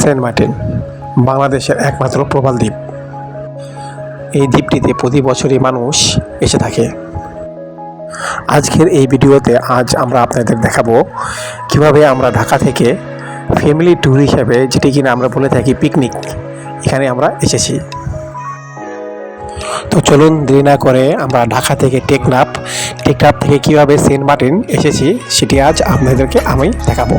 Saint Martin বাংলাদেশের একমাত্র প্রবাল দ্বীপ। এই দ্বীপটিতে প্রতি বছরই মানুষ এসে থাকে। আজকের এই ভিডিওতে আমরা আপনাদের দেখাবো কিভাবে আমরা ঢাকা থেকে ফ্যামিলি ট্যুর হিসেবে, যেটি কিনা আমরা বলে থাকি পিকনিক, এখানে আমরা এসেছি। তো চলুন দেরি না করে আমরা ঢাকা থেকে টেকনাফ থেকে কিভাবে সেন্ট মার্টিন এসেছি সেটি আজ আপনাদেরকে আমি দেখাবো।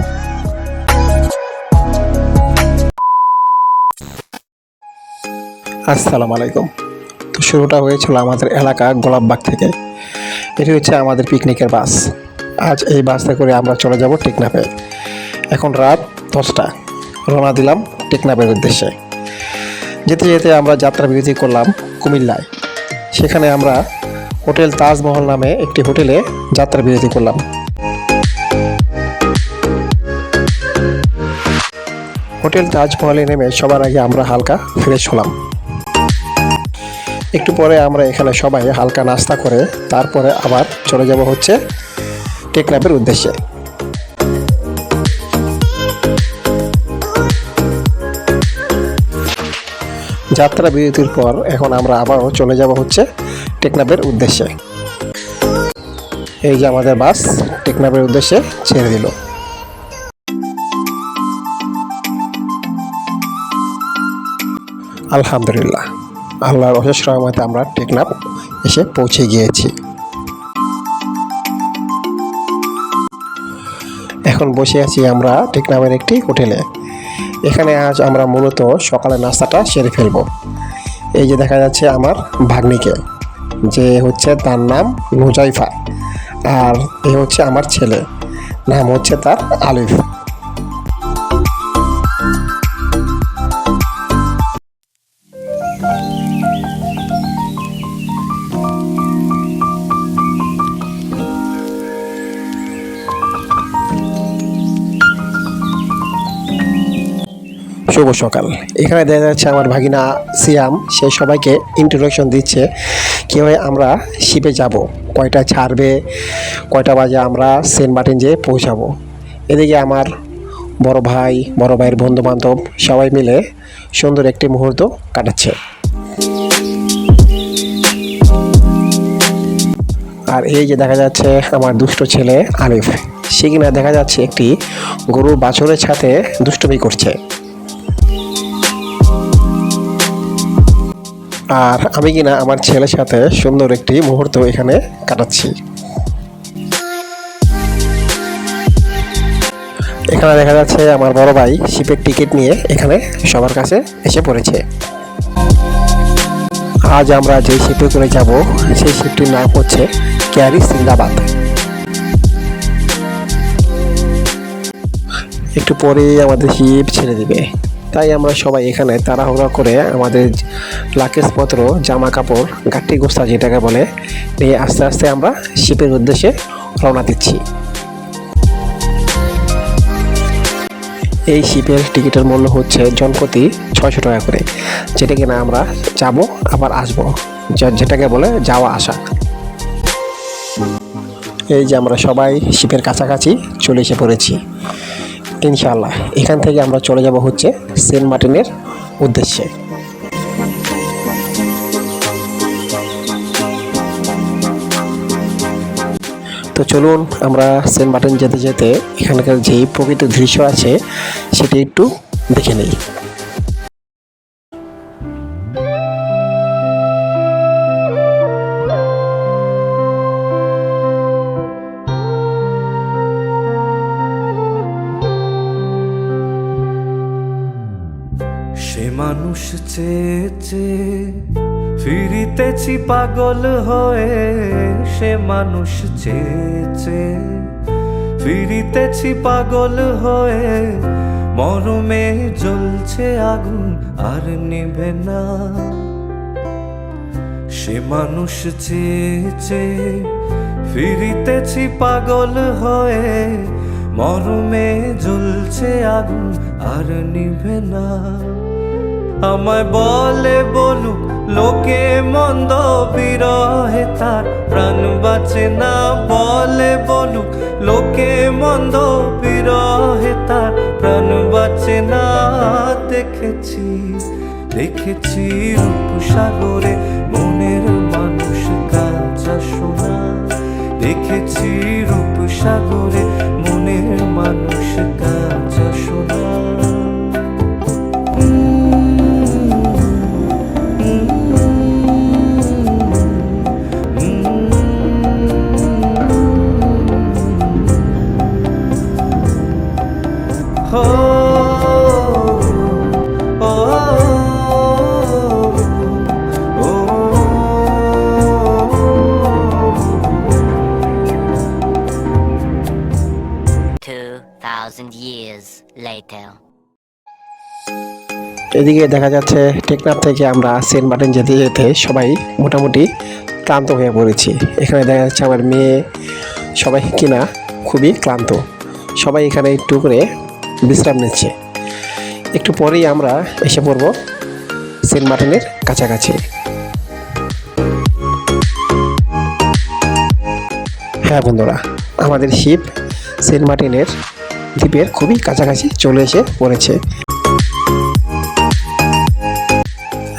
আসসালামু আলাইকুম। তো শুরুটা হয়েছিল আমাদের এলাকা গোলাপবাগ থেকে। এটি হচ্ছে আমাদের পিকনিকের বাস। আজ এই বাসে করে আমরা চলে যাব টেকনাফে। এখন রাত 10টা, রওনা দিলাম টেকনাফের উদ্দেশ্যে। যেতে যেতে আমরা যাত্রা বিরতি করলাম কুমিল্লায়। সেখানে আমরা হোটেল তাজমহল নামে একটি হোটেলে যাত্রা বিরতি করলাম। হোটেল তাজমহলে নেমে সবার আগে আমরা হালকা ফ্রেশ হলাম। একটু পরে আমরা এখানে সবাই হালকা নাস্তা করে তারপরে আবার চলে যাব হচ্ছে টেকনাফের উদ্দেশ্যে। যাত্রা বিরতির পর এখন আমরা আবারও চলে যাব হচ্ছে টেকনাফের উদ্দেশ্যে। এই যে আমাদের বাস টেকনাফের উদ্দেশ্যে ছেড়ে দিল। আলহামদুলিল্লাহ, আল্লাহর অশেষ রহমতে আমরা টেকনাফ এসে পৌঁছে গিয়েছি। এখন বসে আছি আমরা টেকনাফের একটি হোটেলে। এখানে আজ আমরা মূলত সকালে নাস্তাটা সেরে ফেলব। এই যে দেখা যাচ্ছে আমার ভাগ্নিকে, যে হচ্ছে তার নাম নুজাইফা, আর এই হচ্ছে আমার ছেলে, নাম হচ্ছে তার আলিফ। শুভ সকাল। এখানে দেখা যাচ্ছে আমার ভাগিনা সিয়াম, সে সবাইকে ইন্ট্রোডাকশন দিচ্ছে কীভাবে আমরা শিপে যাব, কয়টা ছাড়বে, কয়টা বাজে আমরা সেন্ট মার্টিন যেয়ে পৌঁছাবো। এদিকে আমার বড় ভাইয়ের বন্ধুবান্ধব সবাই মিলে সুন্দর একটি মুহূর্ত কাটাচ্ছে। আর এই যে দেখা যাচ্ছে আমার দুষ্ট ছেলে আলিফ, সে কিনা দেখা যাচ্ছে একটি গরুর বাছুরের সাথে দুষ্টুমি করছে। আর আমি কিনা আমার ছেলের সাথে সুন্দর একটি মুহূর্ত এখানে কাটাচ্ছি। এখানে দেখা যাচ্ছে আমার বড় ভাই শিপের টিকিট নিয়ে এখানে সবার কাছে এসে পড়েছে। আজ আমরা যে শিপে করে যাব সেই শিপটির নাম হচ্ছে ক্যারি সিন্দাবাদ। একটু পরেই আমাদের শিপ ছেড়ে দিবে, তাই আমরা সবাই এখানে তাড়াহুড়া করে আমাদের লাগেজপত্র, জামা কাপড়, গাঠি গোস্তা যেটাকে বলে, নিয়ে আস্তে আস্তে আমরা শিপের উদ্দেশ্যে রওনা দিচ্ছি। এই শিপের টিকিটের মূল্য হচ্ছে জনপ্রতি 600 টাকা করে, যেটা কিনা আমরা যাব আবার আসবো, যেটাকে বলে যাওয়া আসা। এই যে আমরা সবাই শিপের কাছাকাছি চলে এসে পড়েছি। ইনশাআল্লাহ এখান থেকে আমরা চলে যাব হচ্ছে সেন্ট মার্টিনের উদ্দেশ্যে। তো চলুন আমরা সেন্ট মার্টিন যেতে যেতে এখানকার যে প্রকৃত দৃশ্য আছে সেটি একটু দেখে নিই। সে মানুষ চেয়েছে ফিরিতেছি পাগল হয়ে, সে মানুষ চেয়েছে ফিরিতেছি পাগল হয়ে, মরমে জ্বলছে আগুন আর নিভে না। সে মানুষ চেয়েছে ফিরিতেছি পাগল হয়ে, মরমে জ্বলছে আগুন আর নিভে না। আমায় বলে বলুক লোকে মন্দ বিরহে তার প্রাণ বাঁচে না বলে বলুক, লোকে মন্দ বিরহে তার প্রাণ বাঁচে না। দেখেছি দেখেছি রূপসাগরে মনের মানুষ কাঁচা সোনা, দেখেছি রূপসাগরে মনের মানুষ কাঁচা সোনা। Years later. এদিকে দেখা যাচ্ছে টেকনাফ থেকে আমরা সেন্ট মার্টিন যেতে যেতে সবাই মোটামুটি ক্লান্ত হয়ে পড়েছি। এখানে দেখা যাচ্ছে আমার মেয়ে সবাই কিনা খুবই ক্লান্ত, সবাই এখানে একটু করে বিশ্রাম নিচ্ছে। একটু পরেই আমরা এসে পড়ব সেন্ট মার্টিনের কাছাকাছি। হ্যাঁ বন্ধুরা, আমাদের শিপ সেন্ট মার্টিনের দ্বীপের খুবই কাছাকাছি চলে এসে পড়েছে।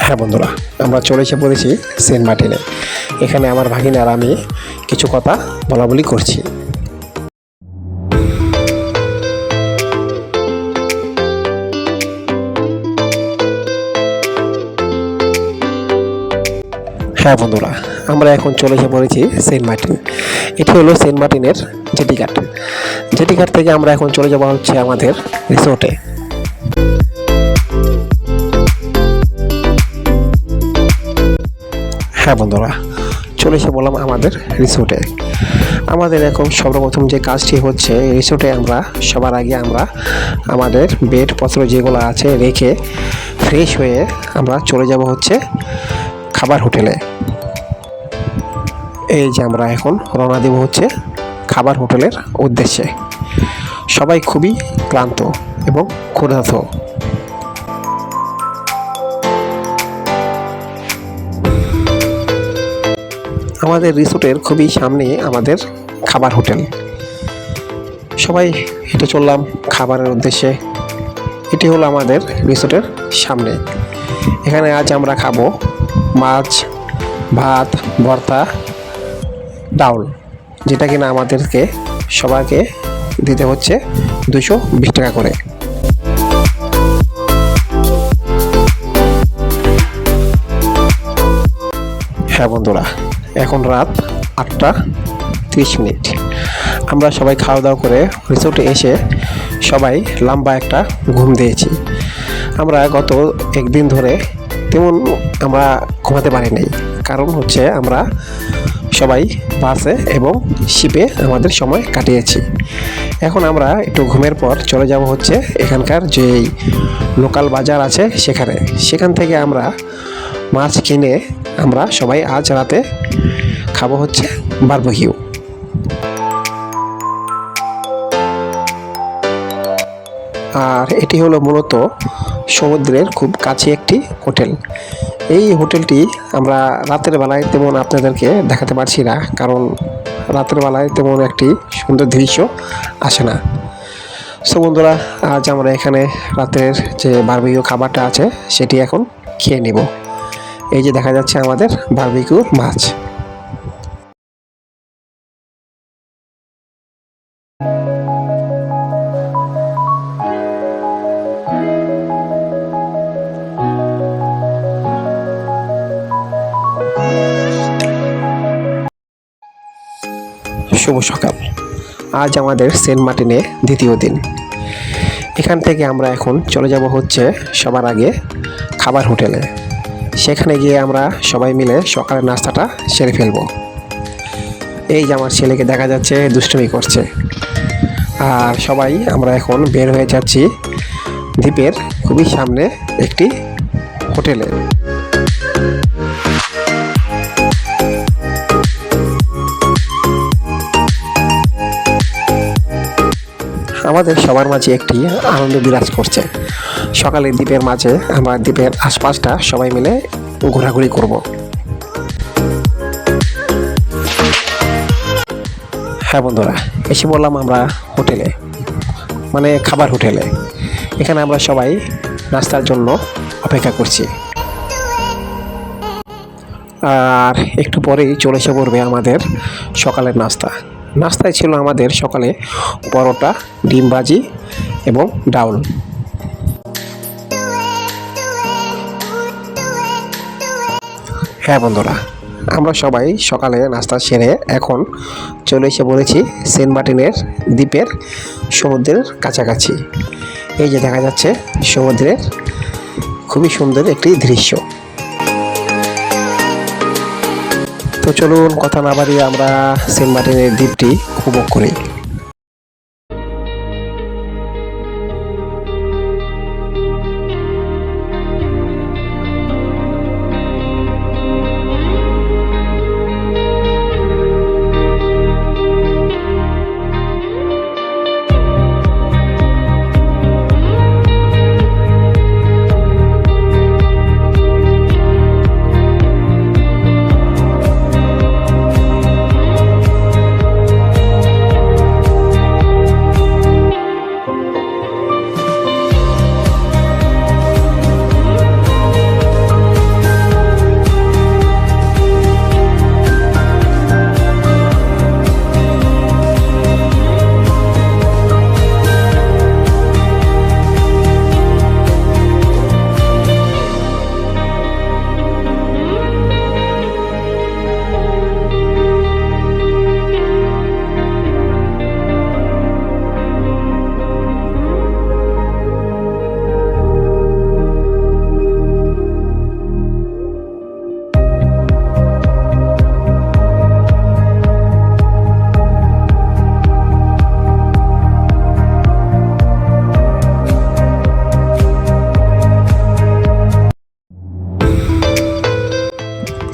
হ্যাঁ বন্ধুরা, আমরা চলে এসে পড়েছি সেন্ট মার্টিনে। এখানে আমার ভাগিনা আর আমি কিছু কথা বলাবলি করছি। হ্যাঁ বন্ধুরা, আমরা এখন চলে এসে পড়েছি সেন্ট মার্টিন। এটি হলো সেন্ট মার্টিনের জেটিঘাট। জেটিঘাট থেকে আমরা এখন চলে যাওয়া হচ্ছে আমাদের রিসোর্টে। হ্যাঁ বন্ধুরা, চলে এসে বললাম আমাদের রিসোর্টে। আমাদের এখন সর্বপ্রথম যে কাজটি হচ্ছে, রিসোর্টে আমরা সবার আগে আমরা আমাদের বেডপত্র যেগুলো আছে রেখে ফ্রেশ হয়ে আমরা চলে যাব হচ্ছে খাবার হোটেলে। এই যে আমরা এখন রওনা দেব হচ্ছে খাবার হোটেলের উদ্দেশ্যে। সবাই খুবই ক্লান্ত এবং ক্ষুধার্ত। আমাদের রিসোর্টের খুবই সামনে আমাদের খাবার হোটেল। সবাই হেঁটে চললাম খাবারের উদ্দেশ্যে। এটি হলো আমাদের রিসোর্টের সামনে। এখানে আজ আমরা খাবো মাছ, ভাত, ভর্তা, ডাউল, যেটা কিনা আমাদেরকে সবাইকে দিতে হচ্ছে 220 টাকা করে। হ্যাঁ বন্ধুরা, এখন রাত 8:30। আমরা সবাই খাওয়া দাওয়া করে রিসোর্টে এসে সবাই লম্বা একটা ঘুম দিয়েছি। আমরা গত একদিন ধরে তেমন আমরা ঘুমাতে পারিনি, কারণ হচ্ছে আমরা সবাই বাসে এবং শিপে আমাদের সময় কাটিয়েছি। এখন আমরা একটু ঘুমের পর চলে যাব হচ্ছে এখানকার যেই লোকাল বাজার আছে সেখান থেকে আমরা মাছ কিনে আমরা সবাই আজ রাতে খাবো হচ্ছে বারবিকিউ। আর এটি হলো মূলত সমুদ্রের খুব কাছে একটি হোটেল। এই হোটেলটি আমরা রাতের বেলায় তেমন আপনাদেরকে দেখাতে পারছি না, কারণ রাতের বেলায় তেমন একটি সুন্দর দৃশ্য আসে না। সো বন্ধুরা, আজ আমরা এখানে রাতের যে বারবিকিউ খাবারটা আছে সেটি এখন খেয়ে নেব। এই যে দেখা যাচ্ছে আমাদের বারবিকিউ মাছ। শুভ সকাল। আজ আমাদের সেন্ট মার্টিনে দ্বিতীয় দিন। এখান থেকে আমরা এখন চলে যাব হচ্ছে সবার আগে খাবার হোটেলে। সেখানে গিয়ে আমরা সবাই মিলে সকালের নাস্তাটা সেরে ফেলব। এই যে আমার ছেলেকে দেখা যাচ্ছে দুষ্টুমি করছে। আর সবাই আমরা এখন বের হয়ে যাচ্ছি দ্বীপের খুবই সামনে একটি হোটেলে। আমাদের সবার মাঝে একটি আনন্দ বিরাজ করছে। সকালে দ্বীপের মাঝে আমরা দ্বীপের আশপাশটা সবাই মিলে ঘোরাঘুরি করব। হ্যাঁ বন্ধুরা, এসে বললাম আমরা হোটেলে, মানে খাবার হোটেলে। এখানে আমরা সবাই নাস্তার জন্য অপেক্ষা করছি। আর একটু পরেই চলে এসে পড়বে আমাদের সকালের নাস্তা। নাস্তায় ছিল আমাদের সকালে পরোটা, ডিম ভাজি এবং ডাউল। হ্যাঁ বন্ধুরা, আমরা সবাই সকালে নাস্তা সেরে এখন চলে এসে পড়েছি সেন্ট মার্টিনের দ্বীপের সমুদ্রের কাছাকাছি। এই যে দেখা যাচ্ছে সমুদ্রের খুবই সুন্দর একটি দৃশ্য। তো চলুন কথা না বাড়িয়ে আমরা সেন্ট মার্টিনের দ্বীপটি উপভোগ করি।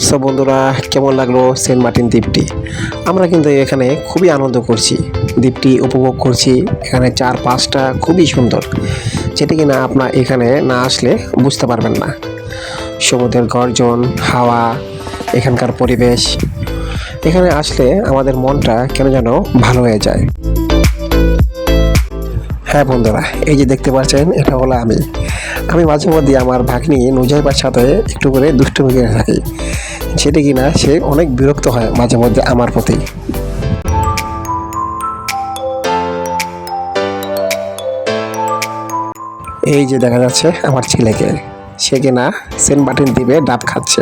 সো বন্ধুরা, কেমন লাগলো সেন্ট মার্টিন দ্বীপটি? আমরা কিন্তু এখানে খুবই আনন্দ করছি, দ্বীপটি উপভোগ করছি। এখানে চারপাশটা খুবই সুন্দর, যেটি কিনা আপনার এখানে না আসলে বুঝতে পারবেন না। সমুদ্রের গর্জন, হাওয়া, এখানকার পরিবেশ, এখানে আসলে আমাদের মনটা কেন যেন ভালো হয়ে যায়। হ্যাঁ বন্ধুরা, এই যে দেখতে পাচ্ছেন, এটা হলো আমি মাঝে মধ্যে আমার ভাগ্নি নুজাইবার সাথে একটু করে দুষ্টুমি করে থাকি, সেটা কিনা সে অনেক বিরক্ত হয় মাঝে মধ্যে আমার প্রতি। এই যে দেখা যাচ্ছে আমার ছেলেকে, সে কিনা সেন্ট মার্টিন দ্বীপে ডাব খাচ্ছে।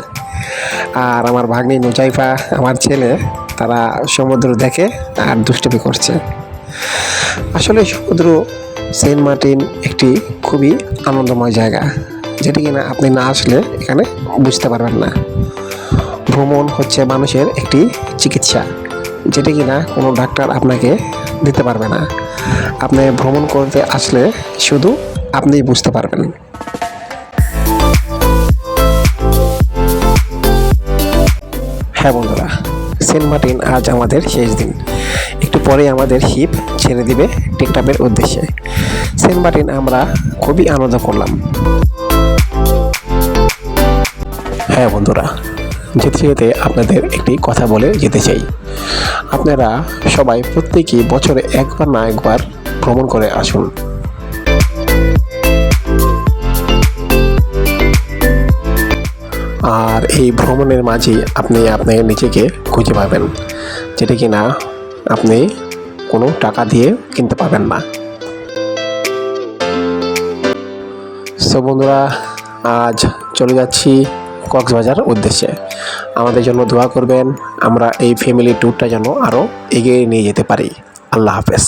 আর আমার ভাগ্নি নুজাইফা, আমার ছেলে, তারা সমুদ্র দেখে আর দুষ্টুমি করছে। আসলে সমুদ্র, সেন্ট মার্টিন একটি খুবই আনন্দময় জায়গা, যেটি কিনা আপনি না আসলে এখানে বুঝতে পারবেন না। ভ্রমণ হচ্ছে মানুষের একটি চিকিৎসা, যেটি কিনা কোনো ডাক্তার আপনাকে দিতে পারবে না। আপনি ভ্রমণ করতে আসলে শুধু আপনিই বুঝতে পারবেন। হ্যাঁ বন্ধুরা, সেন্ট মার্টিন আজ আমাদের শেষ দিন। একটু পরে আমাদের শিপ ছেড়ে দিবে টেকনাফের উদ্দেশ্যে। সেন্ট মার্টিন আমরা খুবই আনন্দ করলাম। হ্যাঁ বন্ধুরা, যেতে যেতে আপনাদের একটি কথা বলে যেতে চাই। আপনারা সবাই প্রত্যেকেই বছরে একবার না একবার ভ্রমণ করে আসুন। আর এই ভ্রমণের মাঝে আপনি আপনার নিজেকে খুঁজে পাবেন, যেটা কিনা আপনি কোনো টাকা দিয়ে কিনতে পারবেন না। সো বন্ধুরা, আজ চলে যাচ্ছি কক্সবাজার উদ্দেশ্যে। আমাদের জন্য দোয়া করবেন, আমরা এই ফ্যামিলি ট্যুরটা যেন আরও এগিয়ে নিয়ে যেতে পারি। আল্লাহ হাফেজ।